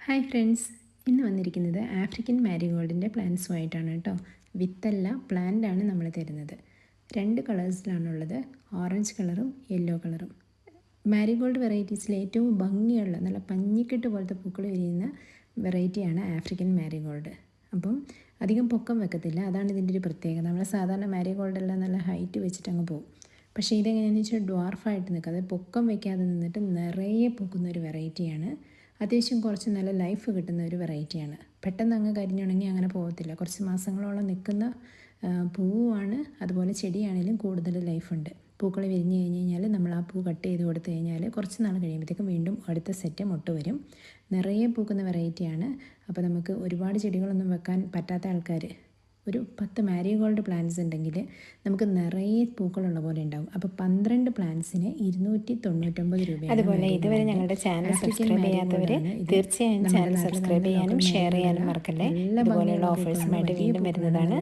Hi friends, ഇന്ന് വന്നിരിക്കുന്നത് African മാരിഗോൾഡിൻ്റെ പ്ലാന്റ്സുമായിട്ടാണ് കേട്ടോ. വിത്തല്ല, പ്ലാന്റാണ് നമ്മൾ തരുന്നത്. 2 കളേഴ്സിലാണുള്ളത്, ഓറഞ്ച് കളറും യെല്ലോ കളറും. മാരിഗോൾഡ് വെറൈറ്റീസിൽ ഏറ്റവും ഭംഗിയുള്ള നല്ല പഞ്ഞിക്കെട്ട് പോലത്തെ പൂക്കൾ വിരിയുന്ന വെറൈറ്റിയാണ് ആഫ്രിക്കൻ മാരിഗോൾഡ്. അപ്പം അധികം പൊക്കം വെക്കത്തില്ല, അതാണ് ഇതിൻ്റെ ഒരു പ്രത്യേകത. നമ്മൾ സാധാരണ മാരിഗോൾഡെല്ലാം നല്ല ഹൈറ്റ് വെച്ചിട്ട് അങ്ങ് പോകും. പക്ഷേ ഇതെങ്ങനെയാണെന്ന് വെച്ചാൽ ഡ്വാർഫായിട്ട് നിൽക്കുക, അത് പൊക്കം വയ്ക്കാതെ നിന്നിട്ട് നിറയെ പൂക്കുന്ന ഒരു വെറൈറ്റിയാണ്. അത്യാവശ്യം കുറച്ച് നല്ല ലൈഫ് കിട്ടുന്ന ഒരു വെറൈറ്റിയാണ്. പെട്ടെന്ന് അങ്ങ് കരിഞ്ഞുണങ്ങി അങ്ങനെ പോകത്തില്ല, കുറച്ച് മാസങ്ങളോളം നിൽക്കുന്ന പൂവാണ്. അതുപോലെ ചെടിയാണെങ്കിലും കൂടുതൽ ലൈഫുണ്ട്. പൂക്കൾ വിരിഞ്ഞ് കഴിഞ്ഞ് കഴിഞ്ഞാൽ നമ്മൾ ആ പൂ കട്ട് ചെയ്ത് കൊടുത്തു കഴിഞ്ഞാൽ കുറച്ച് നാൾ കഴിയുമ്പോഴത്തേക്കും വീണ്ടും അടുത്ത സെറ്റ് മൊട്ട് വരും. നിറയെ പൂക്കുന്ന വെറൈറ്റിയാണ്. അപ്പോൾ നമുക്ക് ഒരുപാട് ചെടികളൊന്നും വെക്കാൻ പറ്റാത്ത ആൾക്കാർ ഒരു 10 മാരിഗോൾഡ് പ്ലാന്റ്സ് ഉണ്ടെങ്കിൽ നമുക്ക് നിറയെ പൂക്കളുള്ള പോലെ ഉണ്ടാകും. അപ്പോൾ 12 പ്ലാന്റ്സിന് 299 രൂപയാണ്. അതുപോലെ ഇതുവരെ ഞങ്ങളുടെ ചാനൽ സബ്സ്ക്രൈബ് ചെയ്യാത്തവർ തീർച്ചയായും ചാനൽ സബ്സ്ക്രൈബ് ചെയ്യാനും ഷെയർ ചെയ്യാനും മറക്കല്ലേ. ഇതുപോലെയുള്ള ഓഫേഴ്സുമായിട്ട് വീണ്ടും വരുന്നതാണ്.